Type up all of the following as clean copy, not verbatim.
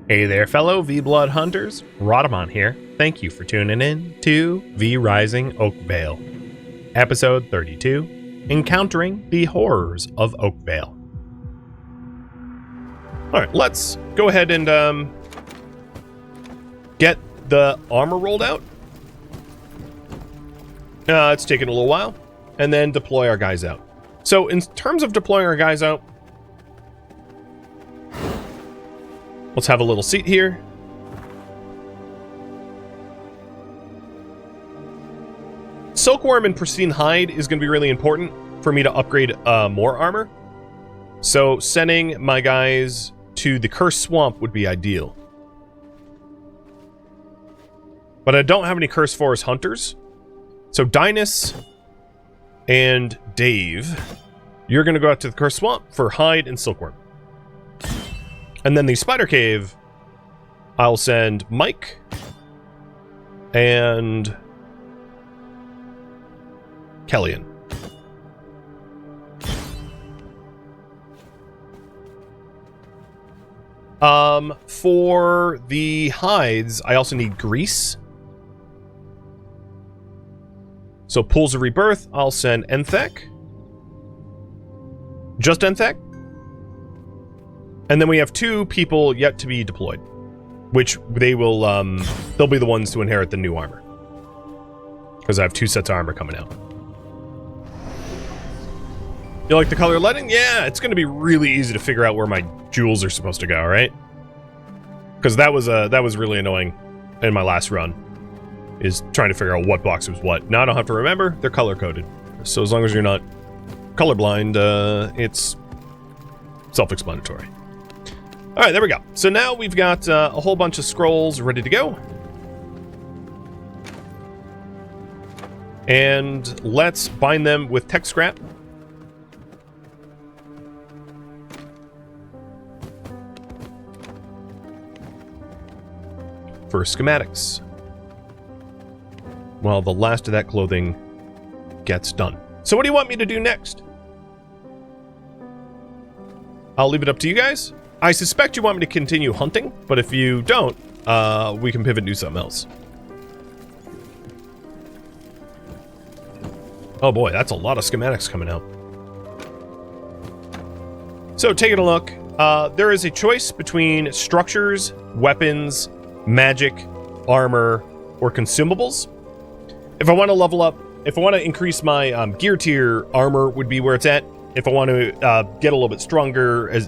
Hey there, fellow V-Blood hunters. Rhadamant here. Thank you for tuning in to V-Rising Oakveil. Episode 32, Encountering the Horrors of Oakveil. Alright, let's go ahead and get the armor rolled out. It's taken a little while. And then deploy our guys out. So in terms of deploying our guys out, let's have a little seat here. Silkworm and Pristine Hide is going to be really important for me to upgrade more armor. So sending my guys to the Cursed Swamp would be ideal. But I don't have any Cursed Forest Hunters. So Dinas and Dave, you're going to go out to the Cursed Swamp for Hide and Silkworm. And then the Spider Cave, I'll send Mike and Kellyan. For the hides, I also need grease. So Pools of Rebirth, I'll send Enthek. Just Enthek. And then we have 2 people yet to be deployed, which they will, they'll be the ones to inherit the new armor. Because I have 2 sets of armor coming out. You like the color lighting? Yeah, it's going to be really easy to figure out where my jewels are supposed to go, right? Because that was really annoying in my last run, is trying to figure out what box was what. Now I don't have to remember, they're color-coded. So as long as you're not colorblind, it's self-explanatory. Alright, there we go. So now we've got a whole bunch of scrolls ready to go. And let's bind them with tech scrap. For schematics. While the last of that clothing gets done. So what do you want me to do next? I'll leave it up to you guys. I suspect you want me to continue hunting, but if you don't, we can pivot and do something else. Oh boy, that's a lot of schematics coming out. So taking a look, there is a choice between structures, weapons, magic, armor, or consumables. If I want to level up, if I want to increase my gear tier, armor would be where it's at. If I want to get a little bit stronger, as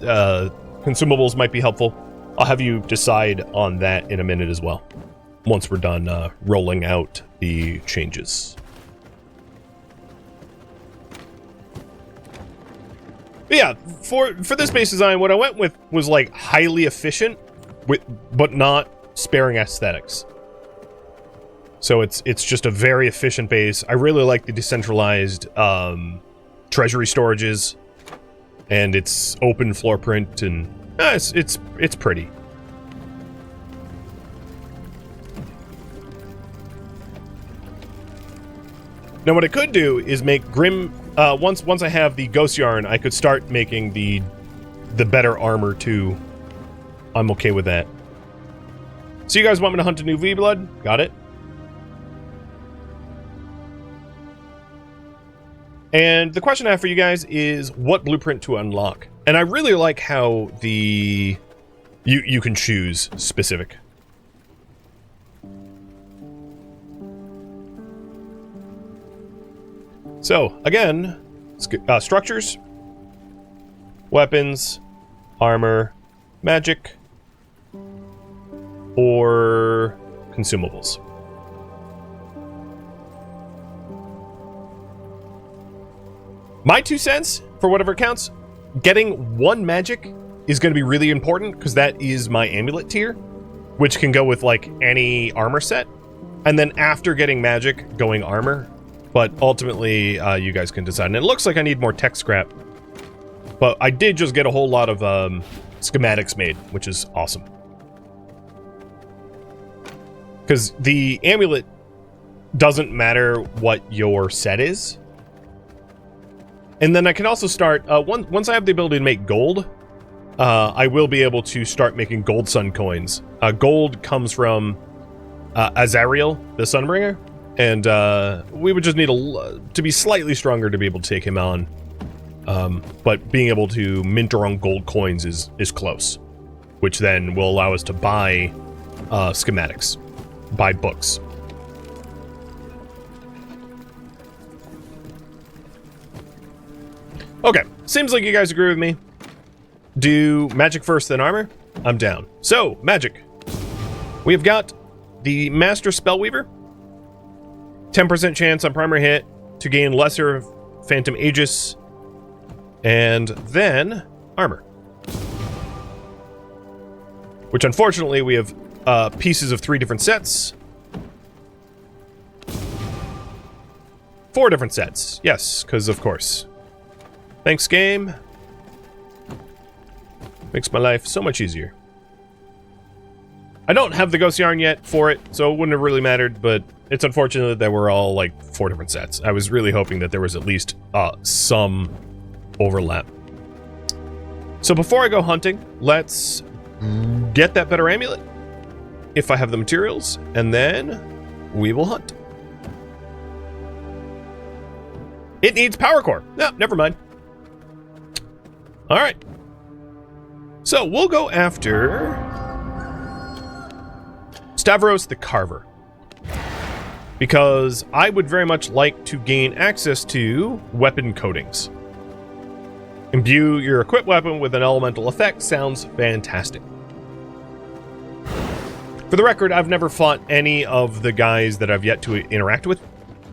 consumables might be helpful. I'll have you decide on that in a minute as well, once we're done rolling out the changes. But yeah, for this base design, what I went with was like highly efficient, but not sparing aesthetics. So it's just a very efficient base. I really like the decentralized treasury storages, and its open floor print, and it's pretty. Now what I could do is make Grim. Once I have the ghost yarn, I could start making the better armor too. I'm okay with that. So you guys want me to hunt a new V-Blood? Got it. And the question I have for you guys is what blueprint to unlock. And I really like how you can choose specific. So again, structures, weapons, armor, magic, or consumables. My 2 cents, for whatever counts, getting 1 magic is going to be really important, because that is my amulet tier, which can go with like any armor set. And then after getting magic, going armor. But ultimately, you guys can decide. And it looks like I need more tech scrap. But I did just get a whole lot of schematics made, which is awesome. Because the amulet doesn't matter what your set is. And then I can also start, once I have the ability to make gold, I will be able to start making gold sun coins. Gold comes from Azariel, the Sunbringer, and we would just need to be slightly stronger to be able to take him on. But being able to mint our own gold coins is close, which then will allow us to buy schematics, buy books. Okay, seems like you guys agree with me. Do magic first, then armor? I'm down. So, magic. We've got the Master Spellweaver. 10% chance on primary hit to gain lesser Phantom Aegis. And then armor. Which unfortunately we have pieces of 3 different sets. 4 different sets. Yes, because of course. Thanks, game. Makes my life so much easier. I don't have the ghost yarn yet for it, so it wouldn't have really mattered, but it's unfortunate that we're all like 4 different sets. I was really hoping that there was at least some overlap. So before I go hunting, let's get that better amulet, if I have the materials, and then we will hunt. It needs power core. No, never mind. All right. So we'll go after Stavros the Carver, because I would very much like to gain access to weapon coatings. Imbue your equipped weapon with an elemental effect sounds fantastic. For the record, I've never fought any of the guys that I've yet to interact with,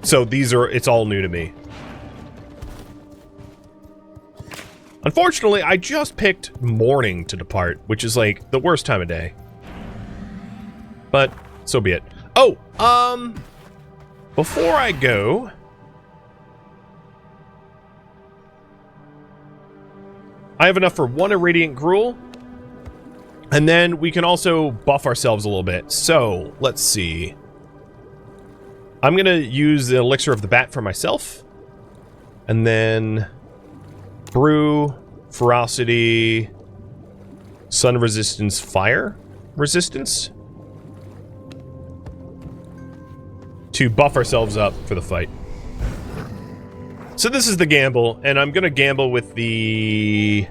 so it's all new to me. Unfortunately, I just picked morning to depart, which is like the worst time of day. But so be it. Oh, before I go, I have enough for 1 Irradiant Gruel, and then we can also buff ourselves a little bit. So let's see. I'm gonna use the Elixir of the Bat for myself, and then brew, ferocity, sun resistance, fire resistance to buff ourselves up for the fight. So this is the gamble, and I'm gonna gamble with the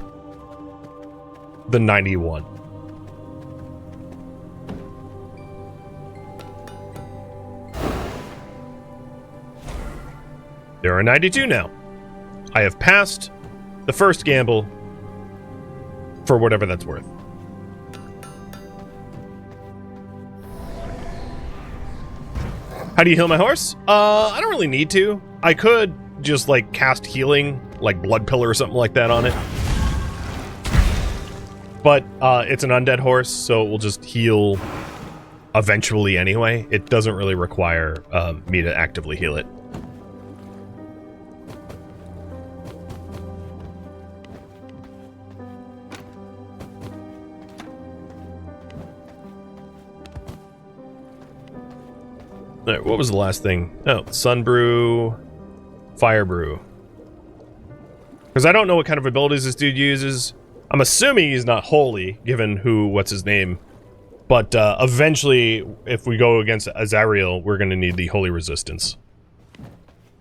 91. There are 92 now. I have passed the first gamble for whatever that's worth. How do you heal my horse? I don't really need to. I could just like cast healing, like blood pillar or something like that on it. But it's an undead horse, so it will just heal eventually anyway. It doesn't really require me to actively heal it. All right, what was the last thing? Oh, sun brew, fire brew. Because I don't know what kind of abilities this dude uses. I'm assuming he's not holy, given what's his name. But eventually, if we go against Azariel, we're going to need the holy resistance. So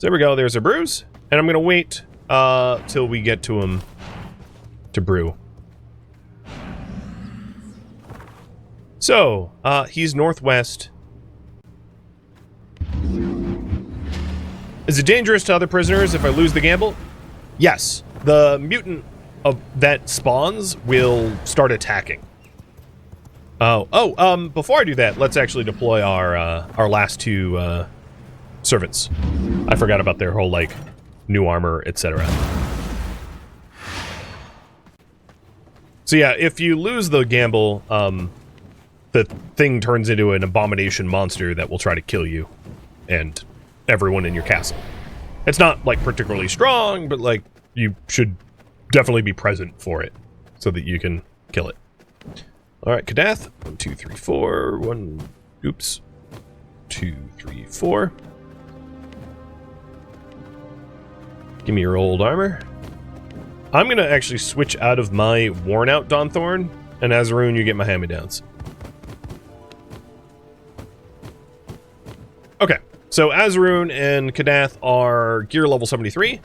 there we go, there's our brews. And I'm going to wait till we get to him to brew. So, he's northwest. Is it dangerous to other prisoners if I lose the gamble? Yes. The mutant that spawns will start attacking. Before I do that, let's actually deploy our last 2 servants. I forgot about their whole, like, new armor, etc. So yeah, if you lose the gamble, the thing turns into an abomination monster that will try to kill you and everyone in your castle. It's not, like, particularly strong, but, like, you should definitely be present for it so that you can kill it. Alright, Kadath. 1, 2, 3, 4. 1. Oops. 2, 3, 4. Give me your old armor. I'm going to actually switch out of my worn out Dawnthorn, and as a rune, you get my hand-me-downs. Okay, so Azarun and Kadath are gear level 73.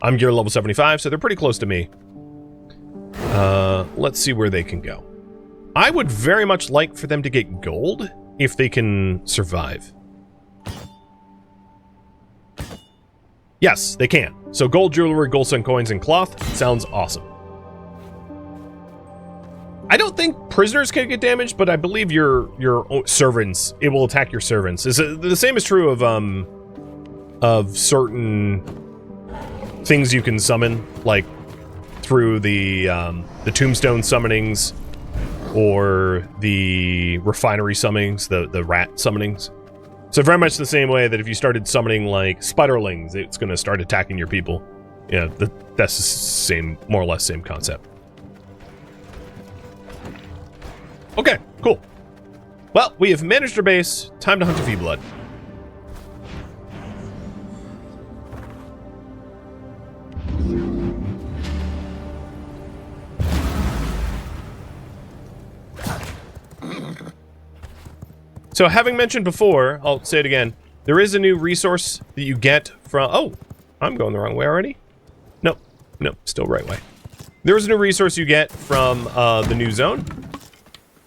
I'm gear level 75, so they're pretty close to me. Let's see where they can go. I would very much like for them to get gold if they can survive. Yes, they can. So gold jewelry, gold sun coins, and cloth sounds awesome. I don't think prisoners can get damaged, but I believe your servants, it will attack your servants. The same is true of certain things you can summon, like through the tombstone summonings or the refinery summonings, the rat summonings. So very much the same way that if you started summoning like spiderlings, it's going to start attacking your people. Yeah, that's the same, more or less same concept. Okay, cool. Well, we have managed our base. Time to hunt a Feeblood. So having mentioned before, I'll say it again, there is a new resource that you get from... Oh, I'm going the wrong way already. Nope, still right way. There is a new resource you get from the new zone,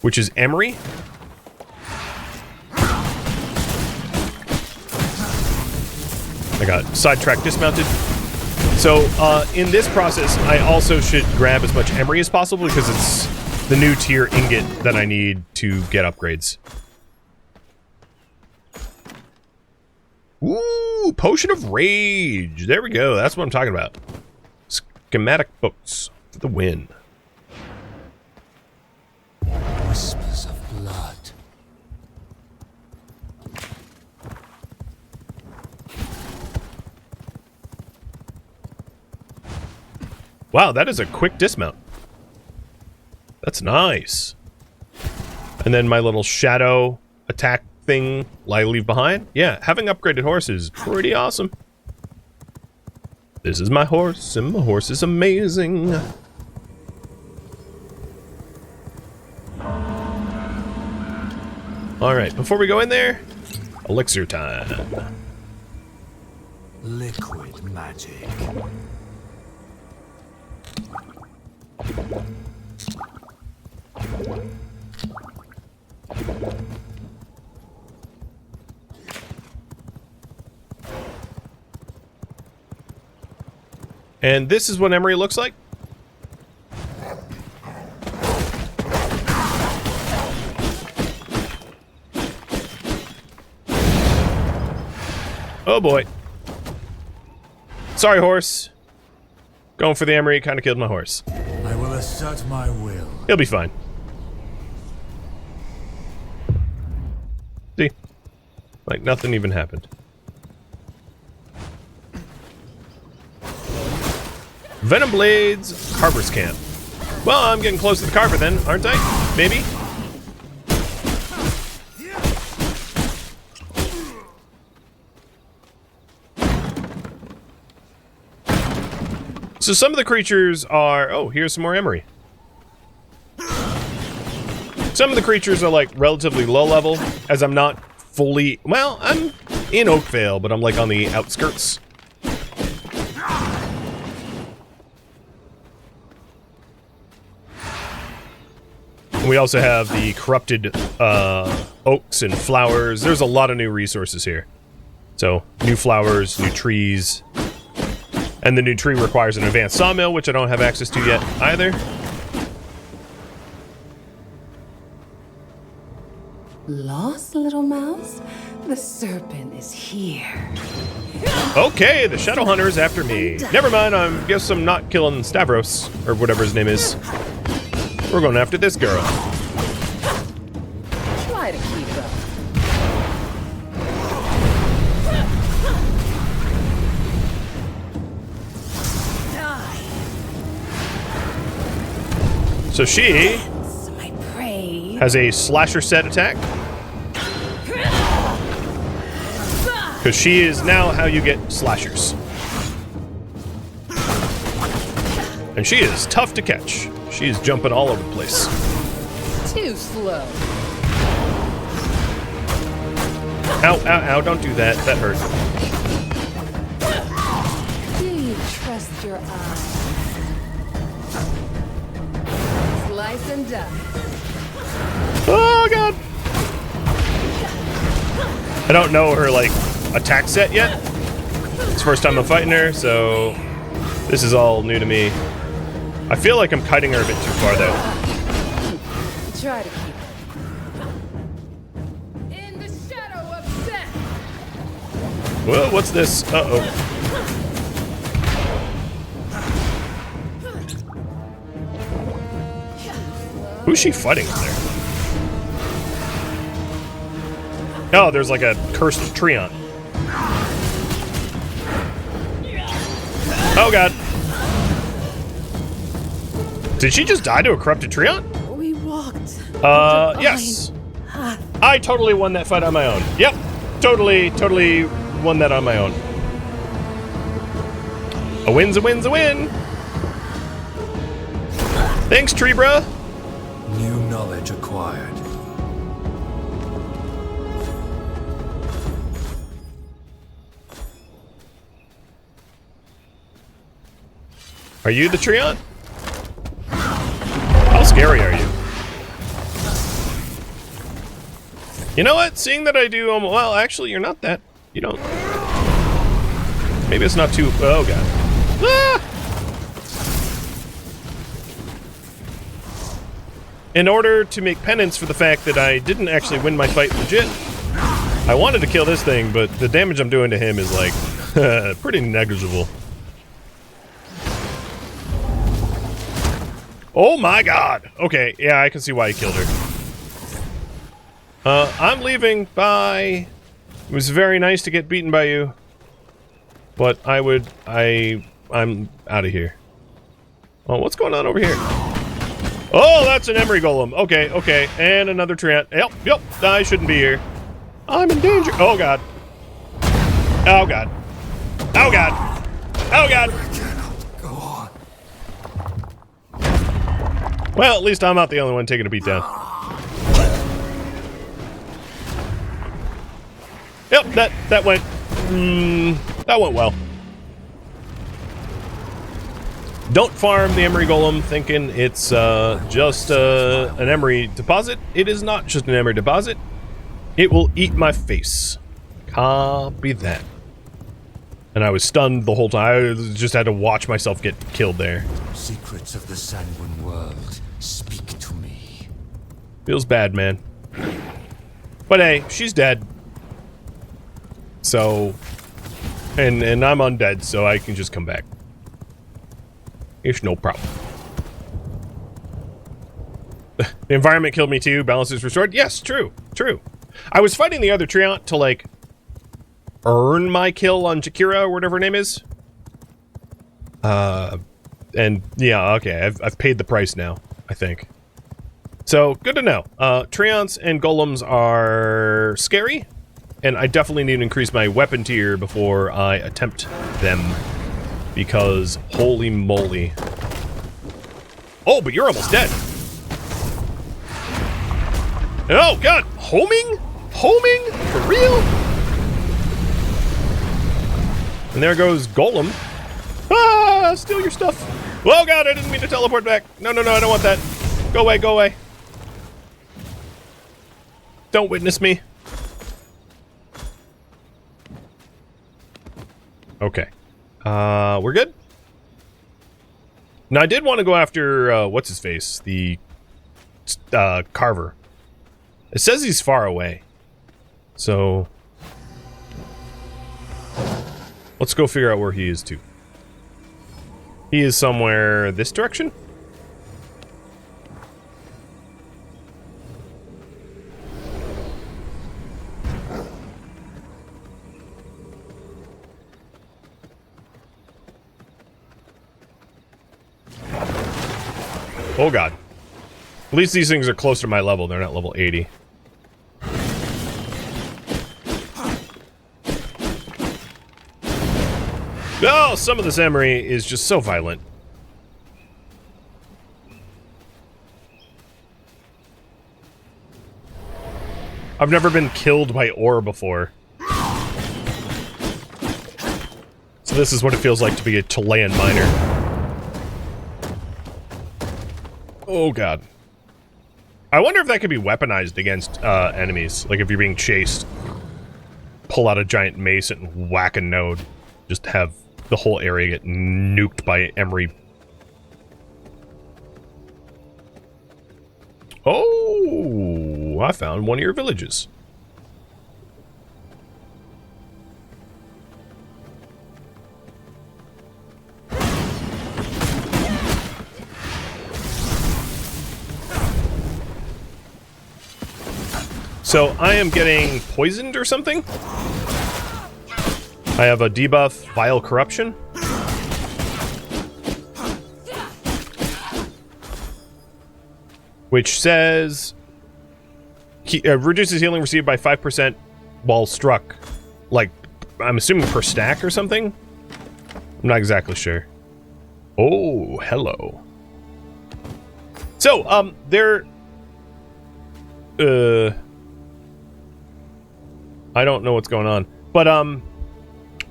which is Emery. I got sidetrack dismounted. So in this process, I also should grab as much Emery as possible because it's the new tier ingot that I need to get upgrades. Ooh, Potion of Rage. There we go. That's what I'm talking about. Schematic books for the win. Whispers of blood. Wow, that is a quick dismount. That's nice. And then my little shadow attack thing I leave behind. Yeah, having upgraded horses is pretty awesome. This is my horse, and my horse is amazing. Alright, before we go in there, elixir time. Liquid magic. And this is what Emery looks like. Oh boy. Sorry, horse. Going for the Emery kind of killed my horse. I will assert my will. He'll be fine. See? Like nothing even happened. Venom Blades, Carver's camp. Well, I'm getting close to the Carver then, aren't I? Maybe? So some of the creatures are... Oh, here's some more Emery. Some of the creatures are like relatively low level, as I'm not fully... Well, I'm in Oakveil, but I'm like on the outskirts. We also have the corrupted oaks and flowers. There's a lot of new resources here. So, new flowers, new trees. And the new tree requires an advanced sawmill, which I don't have access to yet either. Lost, little mouse? The serpent is here. Okay, the Shadow Hunter is after me. Never mind, I guess I'm not killing Stavros, or whatever his name is. We're going after this girl. Try to keep up. So she My prey. has a slasher set attack. Because she is now how you get slashers. And she is tough to catch. She is jumping all over the place. Too slow. Ow, ow, ow, don't do that. That hurt. Do you trust your eyes? Slice and dice. Oh, God. I don't know her, like, attack set yet. It's the first time I'm fighting her, so this is all new to me. I feel like I'm kiting her a bit too far, though. Try to keep it. In the shadow of death. Whoa, what's this? Uh-oh. Who's she fighting up there? Oh, there's like a cursed treant. Oh, God. Did she just die to a corrupted treant? We walked. Yes. I totally won that fight on my own. Yep. Totally won that on my own. A win's a win's a win. Thanks, tree bruh. New knowledge acquired. Are you the treant? How scary are you? You know what? Seeing that I do, well, actually, you're not that. You don't. Maybe it's not too. Oh, God. Ah! In order to make penance for the fact that I didn't actually win my fight legit, I wanted to kill this thing, but the damage I'm doing to him is, like, pretty negligible. Oh my God! Okay, yeah, I can see why he killed her. I'm leaving. Bye. It was very nice to get beaten by you. But I'm out of here. Oh, what's going on over here? Oh, that's an emery golem. Okay, okay. And another treant. Yep, I shouldn't be here. I'm in danger. Oh, God. Oh, God. Oh, God. Oh, God. Well, at least I'm not the only one taking a beat down. Yep, that went well. Don't farm the emery golem thinking it's just an emery deposit. It is not just an emery deposit. It will eat my face. Copy that. And I was stunned the whole time. I just had to watch myself get killed there. Secrets of the sanguine world, speak to me. Feels bad, man. But hey, she's dead. So, and I'm undead, so I can just come back. It's no problem. The environment killed me too. Balance is restored. Yes, true. I was fighting the other treant to, like, earn my kill on Jakira, or whatever her name is. And yeah, okay, I've paid the price now, I think. So, good to know. Treants and golems are scary, and I definitely need to increase my weapon tier before I attempt them, because holy moly. Oh, but you're almost dead. Oh, God, homing? Homing? For real? And there goes Golem. Ah, steal your stuff. Oh, God, I didn't mean to teleport back. No, I don't want that. Go away. Don't witness me. Okay. We're good? Now, I did want to go after, what's-his-face? The, Carver. It says he's far away. So, let's go figure out where he is, too. He is somewhere this direction? Oh, God. At least these things are closer to my level. They're not level 80. Oh, some of this emery is just so violent. I've never been killed by ore before. So this is what it feels like to be a Chilean miner. Oh god. I wonder if that could be weaponized against enemies. Like if you're being chased, pull out a giant mace and whack a node. Just have the whole area get nuked by Emery. Oh, I found one of your villages. So I am getting poisoned or something? I have a debuff, Vile Corruption. Which says... reduces healing received by 5% while struck. Like, I'm assuming per stack or something? I'm not exactly sure. Oh, hello. So, there... I don't know what's going on. But,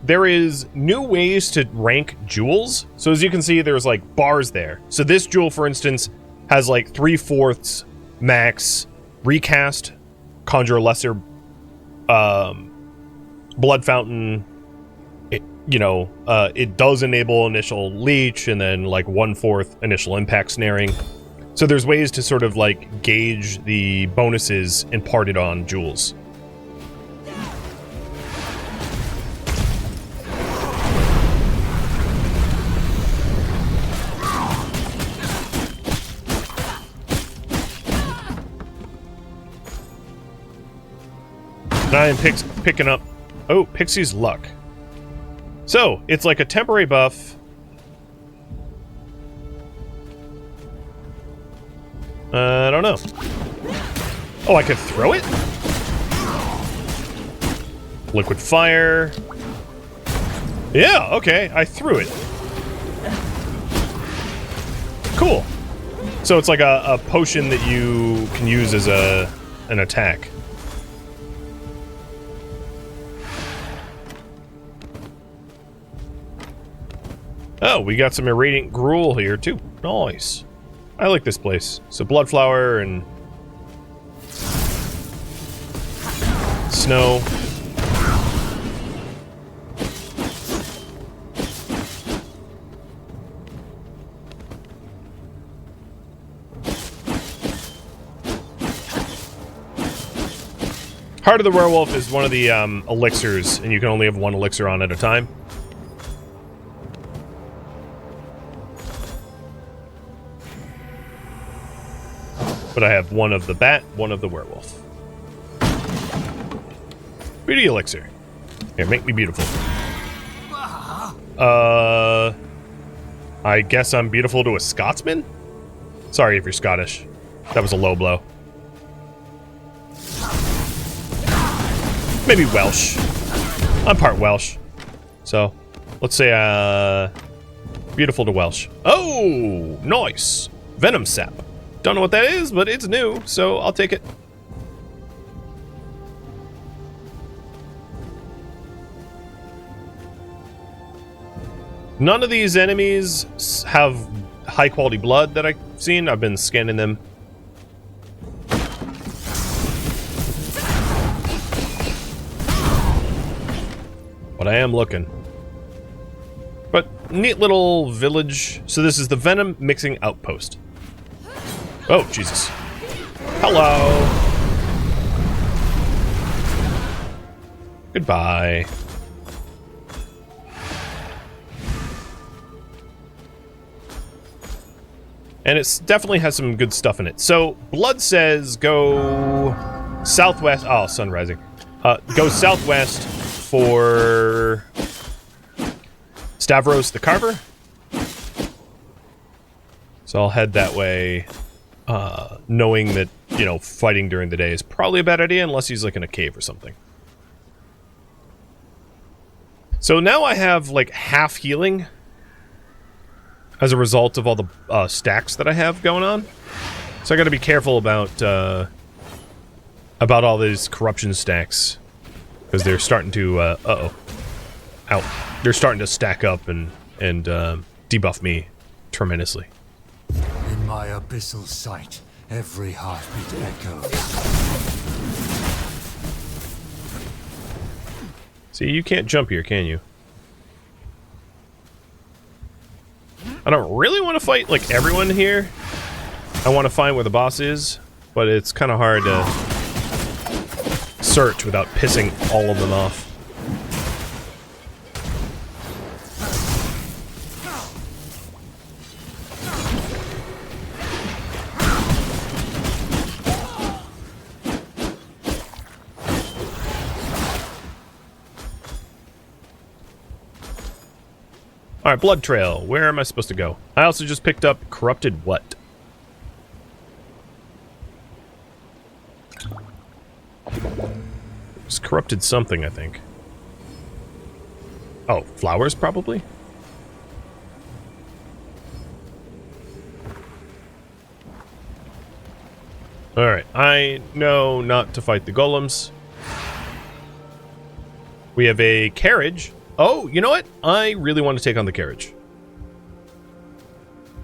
there is new ways to rank jewels. So as you can see, there's like bars there. So this jewel, for instance, has like 3/4 max recast, conjure a lesser blood fountain. It, it does enable initial leech and then like 1/4 initial impact snaring. So there's ways to sort of like gauge the bonuses imparted on jewels. And I am picking up... Oh, Pixie's Luck. So, it's like a temporary buff. I don't know. Oh, I could throw it? Liquid Fire. Yeah, okay, I threw it. Cool. So it's like a potion that you can use as an attack. Oh, we got some irradiant gruel here, too. Nice. I like this place. So, Bloodflower and... snow. Heart of the Werewolf is one of the elixirs, and you can only have one elixir on at a time. But I have one of the bat, one of the werewolf. Beauty elixir. Here, make me beautiful. I guess I'm beautiful to a Scotsman? Sorry if you're Scottish. That was a low blow. Maybe Welsh. I'm part Welsh. So, let's say, beautiful to Welsh. Oh, nice. Venom sap. Don't know what that is, but it's new, so I'll take it. None of these enemies have high quality blood that I've seen. I've been scanning them. But I am looking. But neat little village. So this is the Venom Mixing Outpost. Oh, Jesus. Hello. Goodbye. And it definitely has some good stuff in it. So, Blood says go southwest. Oh, sun rising. Go southwest for Stavros the Carver. So I'll head that way, knowing that, you know, fighting during the day is probably a bad idea unless he's like in a cave or something. So now I have like half healing as a result of all the stacks that I have going on. So I gotta be careful about about all these corruption stacks. Because they're starting to, uh-oh. Ow. They're starting to stack up and debuff me tremendously. In my abyssal sight, every heartbeat echoes. See, you can't jump here, can you? I don't really want to fight, like, everyone here. I want to find where the boss is, but it's kind of hard to search without pissing all of them off. Alright, blood trail. Where am I supposed to go? I also just picked up corrupted what? It's corrupted something, I think. Oh, flowers, probably? Alright, I know not to fight the golems. We have a carriage. Oh, you know what? I really want to take on the carriage.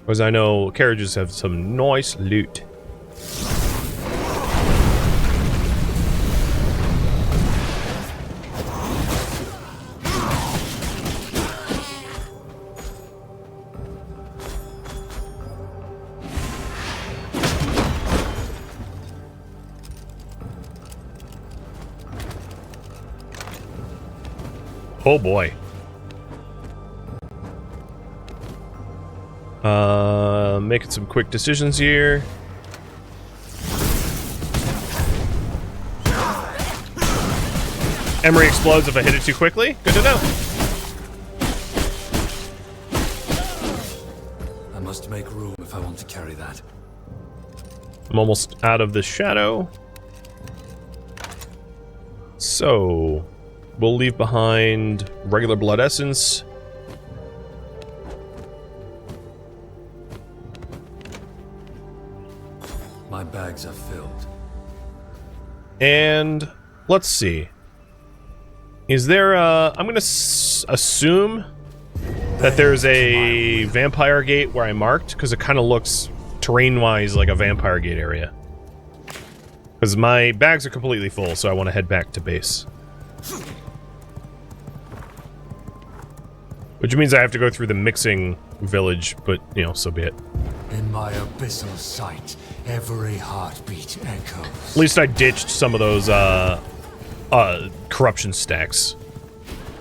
Because I know carriages have some nice loot. Oh boy. Making some quick decisions here. Emery explodes if I hit it too quickly. Good to know. I must make room if I want to carry that. I'm almost out of the shadow. So, we'll leave behind regular blood essence. My bags are filled. And let's see. Is there a... I'm going to assume that there's a vampire gate where I marked, because it kind of looks terrain-wise like a vampire gate area. Because my bags are completely full, so I want to head back to base. Which means I have to go through the mixing village, but, you know, so be it. In my abyssal sight, every heartbeat echoes. At least I ditched some of those, corruption stacks.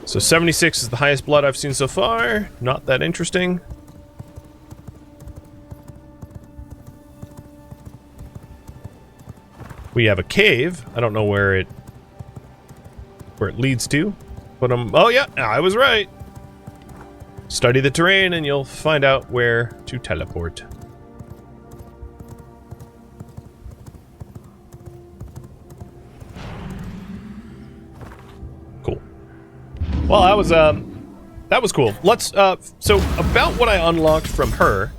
So 76 is the highest blood I've seen so far. Not that interesting. We have a cave. I don't know where it leads to, but oh yeah, I was right. Study the terrain and you'll find out where to teleport. Cool. Well, that was cool. Let's so about what I unlocked from her: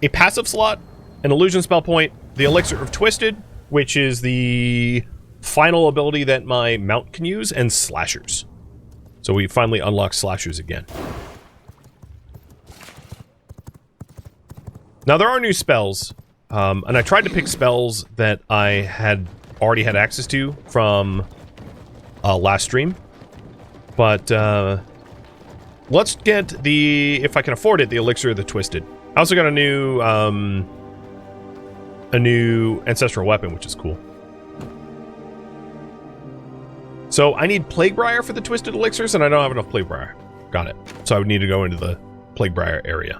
a passive slot, an illusion spell point, the elixir of twisted, which is the final ability that my mount can use, and slashers. So we finally unlock slashers again. Now there are new spells, and I tried to pick spells that I had already had access to from last stream. But let's get the, if I can afford it, the elixir of the twisted. I also got a new ancestral weapon, which is cool. So I need Plaguebriar for the twisted elixirs, and I don't have enough Plaguebriar. Got it. So I would need to go into the Plaguebriar area.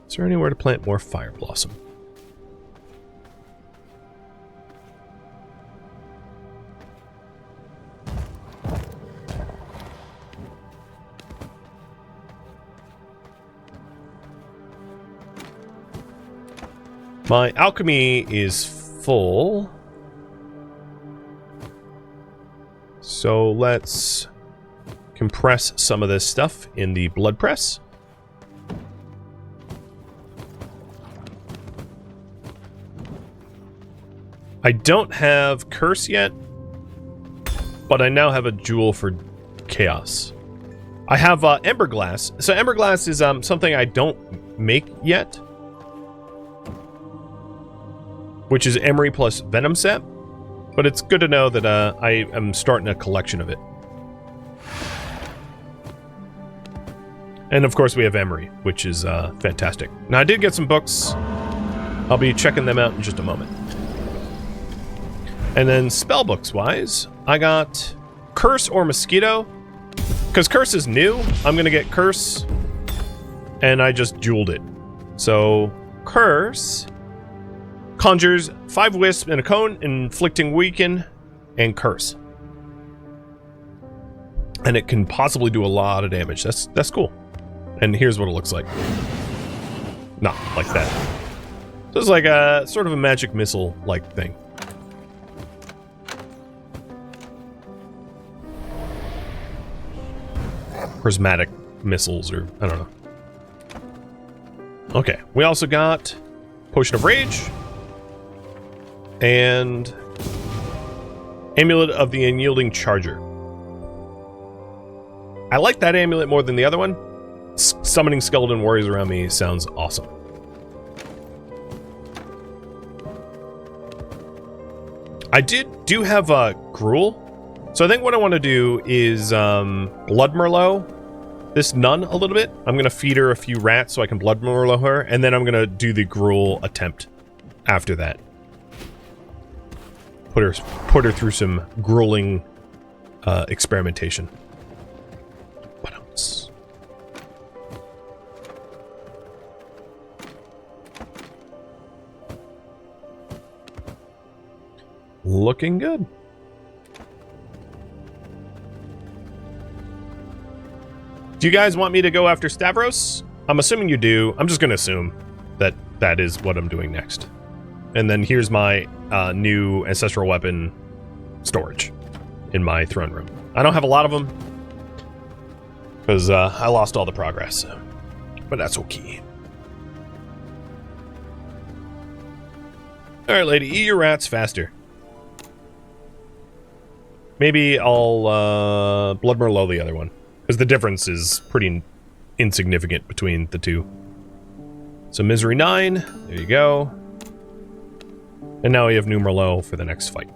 Is there anywhere to plant more Fire Blossom? My alchemy is full. So let's compress some of this stuff in the blood press. I don't have Curse yet, but I now have a Jewel for Chaos. I have Ember Glass. So Ember Glass is something I don't make yet, which is Emery plus Venom set. But it's good to know that I am starting a collection of it. And of course we have Emery, which is fantastic. Now I did get some books. I'll be checking them out in just a moment. And then spellbooks wise, I got Curse or Mosquito. Because Curse is new, I'm going to get Curse. And I just jeweled it. So, Curse conjures 5 wisps in a cone, inflicting weaken, and Curse. And it can possibly do a lot of damage. That's cool. And here's what it looks like. Not like that. So it's like a sort of a magic missile-like thing. Prismatic missiles, or I don't know. Okay, we also got Potion of Rage and Amulet of the Unyielding Charger. I like that amulet more than the other one. Summoning skeleton warriors around me sounds awesome. I do have Gruel. So I think what I want to do is Blood Merlot this nun a little bit. I'm going to feed her a few rats so I can Blood Merlot her, and then I'm going to do the Gruel attempt after that. Put her through some grueling experimentation. What else? Looking good. Do you guys want me to go after Stavros? I'm assuming you do. I'm just going to assume that that is what I'm doing next. And then here's my new ancestral weapon storage in my throne room. I don't have a lot of them because I lost all the progress, but that's okay. All right, lady, eat your rats faster. Maybe I'll Blood Merlot the other one, because the difference is pretty insignificant between the two. So Misery 9, there you go. And now we have New Merlot for the next fight.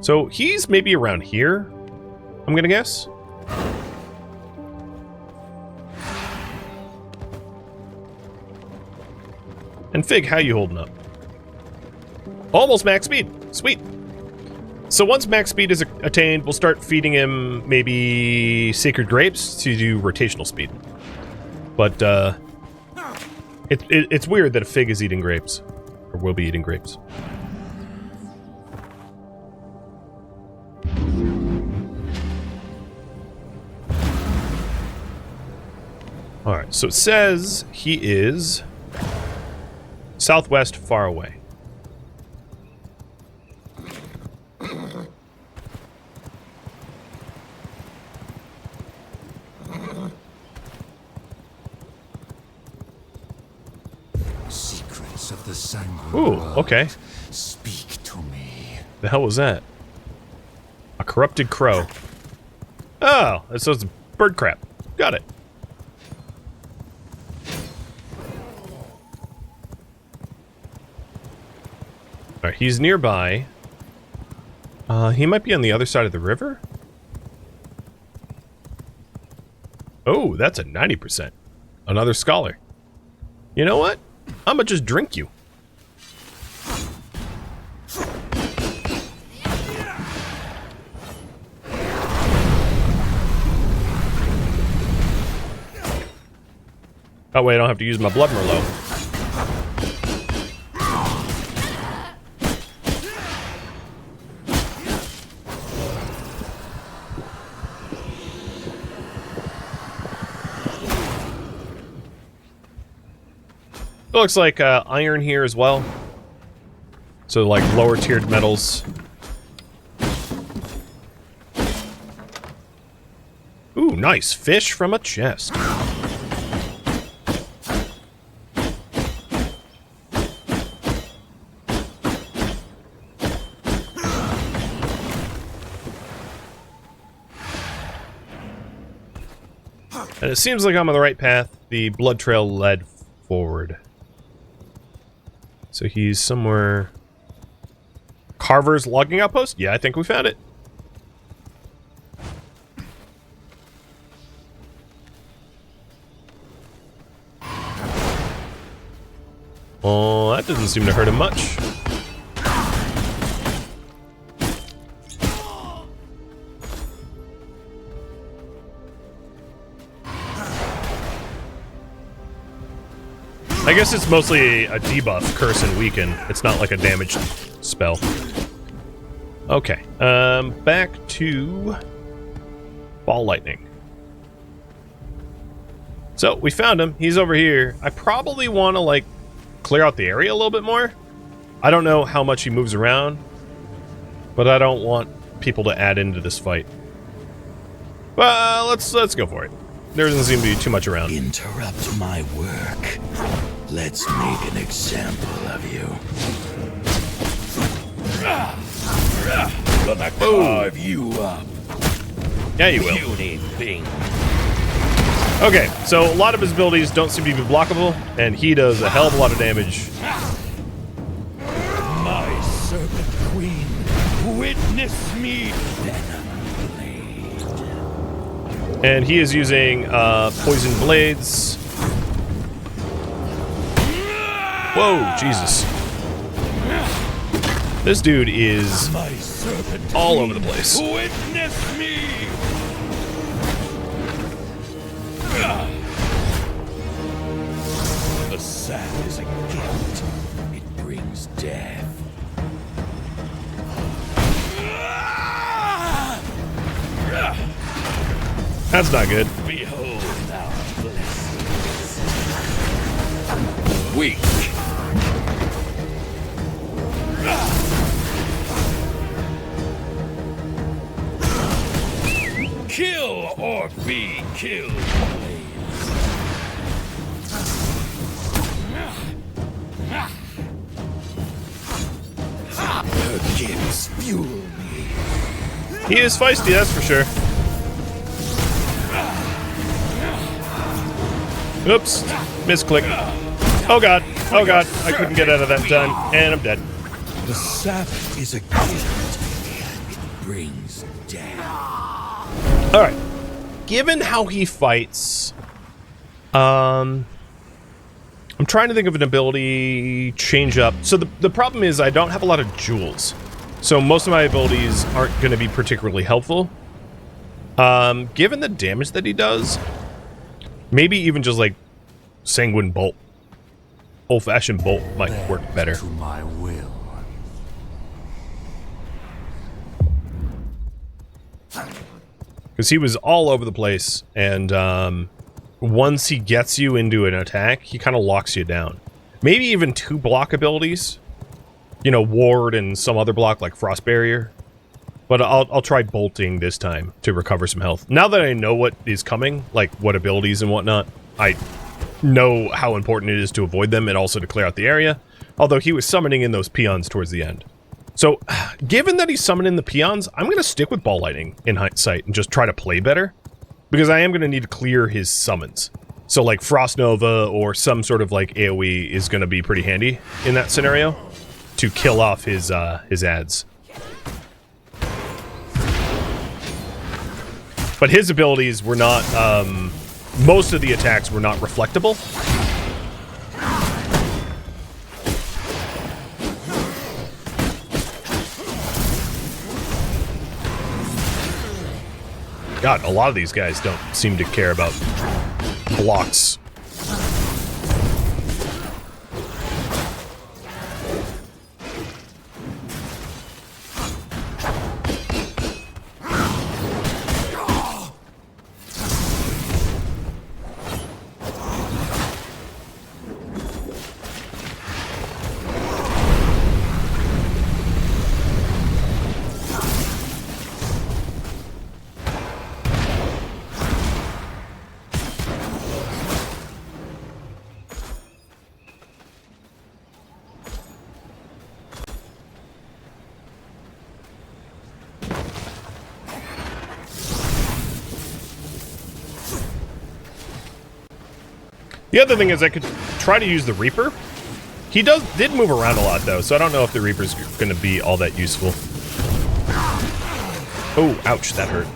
So he's maybe around here, I'm gonna guess. And Fig, how you holding up? Almost max speed. Sweet. So once max speed is attained, we'll start feeding him maybe Sacred Grapes to do rotational speed. But it's weird that a Fig is eating grapes, or will be eating grapes. All right, so it says he is southwest, far away. Secrets of the Sandbox. Ooh, okay. Speak to me. The hell was that? A corrupted crow. Oh, so it's bird crap. Got it. Alright, he's nearby. He might be on the other side of the river? Oh, that's a 90%. Another scholar. You know what? I'm gonna just drink you. That way I don't have to use my Blood Merlot. It looks like iron here as well. So like lower tiered metals. Ooh, nice. Fish from a chest. And it seems like I'm on the right path. The blood trail led forward. So he's somewhere... Carver's logging outpost? Yeah, I think we found it. Oh, that doesn't seem to hurt him much. I guess it's mostly a debuff, curse and weaken. It's not like a damaged spell. Okay, back to ball lightning. So we found him. He's over here. I probably want to like clear out the area a little bit more. I don't know how much he moves around, but I don't want people to add into this fight. Well, let's go for it. There doesn't seem to be too much around. Interrupt my work. Let's make an example of you. Gonna carve you up. Yeah, you will. Puny thing. Okay, so a lot of his abilities don't seem to be blockable, and he does a hell of a lot of damage. My serpent queen, witness me. Venom blade. And he is using poison blades. Whoa, Jesus. This dude is all over the place. Witness me. The sap is a gift. It brings death. That's not good. Behold our blessings. Weak. Kill or be killed. Her gifts fuel me. He is feisty, that's for sure. Oops, misclick. Oh god, I couldn't get out of that in time, and I'm dead. The sap is a gift. It brings death. Alright. Given how he fights, I'm trying to think of an ability change up. So the problem is I don't have a lot of jewels. So most of my abilities aren't going to be particularly helpful. Given the damage that he does, maybe even just like Sanguine Bolt. Old-fashioned Bolt might work better. To my will. Because he was all over the place, and once he gets you into an attack, he kind of locks you down. Maybe even 2 block abilities. You know, Ward and some other block like Frost Barrier. But I'll try bolting this time to recover some health. Now that I know what is coming, like what abilities and whatnot, I know how important it is to avoid them and also to clear out the area. Although he was summoning in those peons towards the end. So, given that he's summoning the peons, I'm going to stick with Ball Lightning in hindsight and just try to play better. Because I am going to need to clear his summons. So, like, Frost Nova or some sort of, like, AoE is going to be pretty handy in that scenario to kill off his ads. But his abilities were not, most of the attacks were not reflectable. God, a lot of these guys don't seem to care about blocks. The other thing is I could try to use the Reaper. He did move around a lot, though, so I don't know if the Reaper's going to be all that useful. Oh, ouch, that hurt.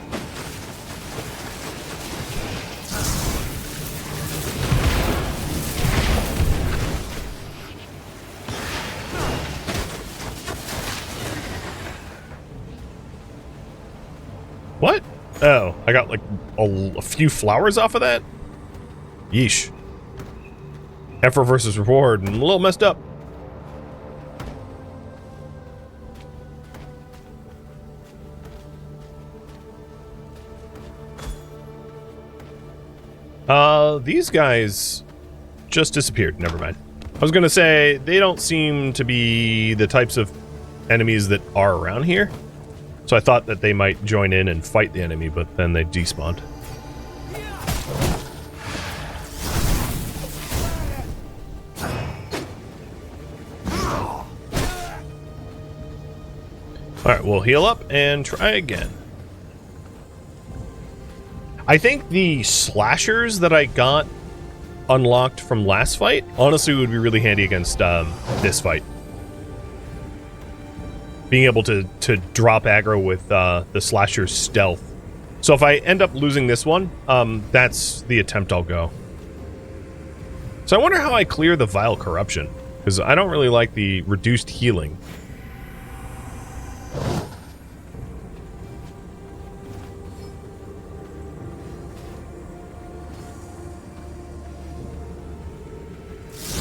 What? Oh, I got like a few flowers off of that? Yeesh. Effort versus reward, and a little messed up. These guys just disappeared. Never mind. I was gonna say, they don't seem to be the types of enemies that are around here. So I thought that they might join in and fight the enemy, but then they despawned. Alright, we'll heal up and try again. I think the slashers that I got unlocked from last fight honestly would be really handy against this fight. Being able to drop aggro with the slasher's stealth. So if I end up losing this one, that's the attempt I'll go. So I wonder how I clear the Vile Corruption, because I don't really like the reduced healing.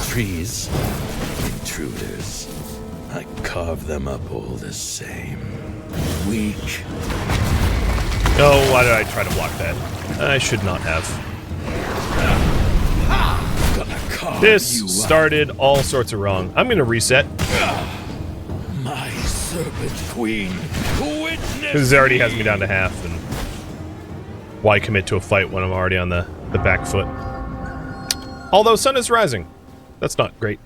Trees, intruders. I carve them up all the same. Weak. Oh, why did I try to block that? I should not have. Gonna carve This you started all sorts of wrong. I'm gonna reset. My serpent queen, witness. Because it already has me down to half, and why commit to a fight when I'm already on the back foot? Although sun is rising. That's not great.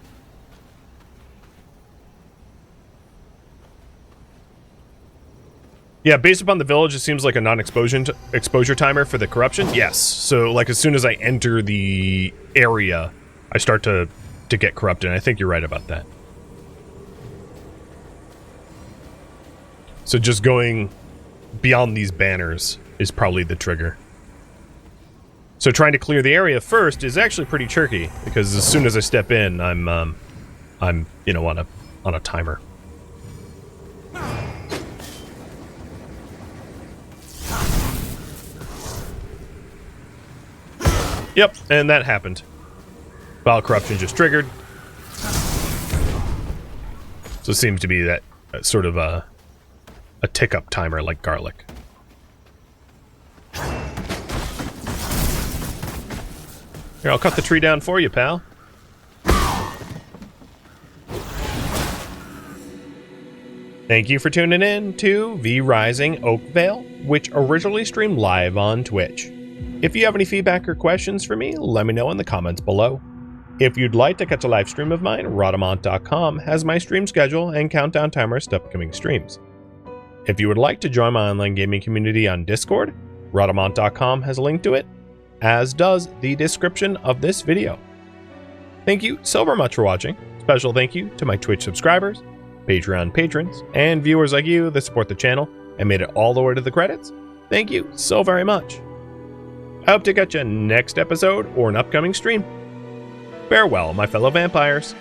Yeah, based upon the village, it seems like a non-exposure timer for the corruption. Yes, so like as soon as I enter the area, I start to get corrupted. And I think you're right about that. So just going beyond these banners is probably the trigger. So trying to clear the area first is actually pretty tricky, because as soon as I step in, I'm you know, on a timer. Yep, and that happened. Vile Corruption just triggered. So it seems to be that sort of a tick-up timer like garlic. Here, I'll cut the tree down for you, pal. Thank you for tuning in to V-Rising Oakveil, which originally streamed live on Twitch. If you have any feedback or questions for me, let me know in the comments below. If you'd like to catch a live stream of mine, Rhadamant.com has my stream schedule and countdown timers to upcoming streams. If you would like to join my online gaming community on Discord, Rhadamant.com has a link to it, as does the description of this video. Thank you so very much for watching. Special thank you to my Twitch subscribers, Patreon patrons, and viewers like you that support the channel and made it all the way to the credits. Thank you so very much. I hope to catch you next episode or an upcoming stream. Farewell, my fellow vampires.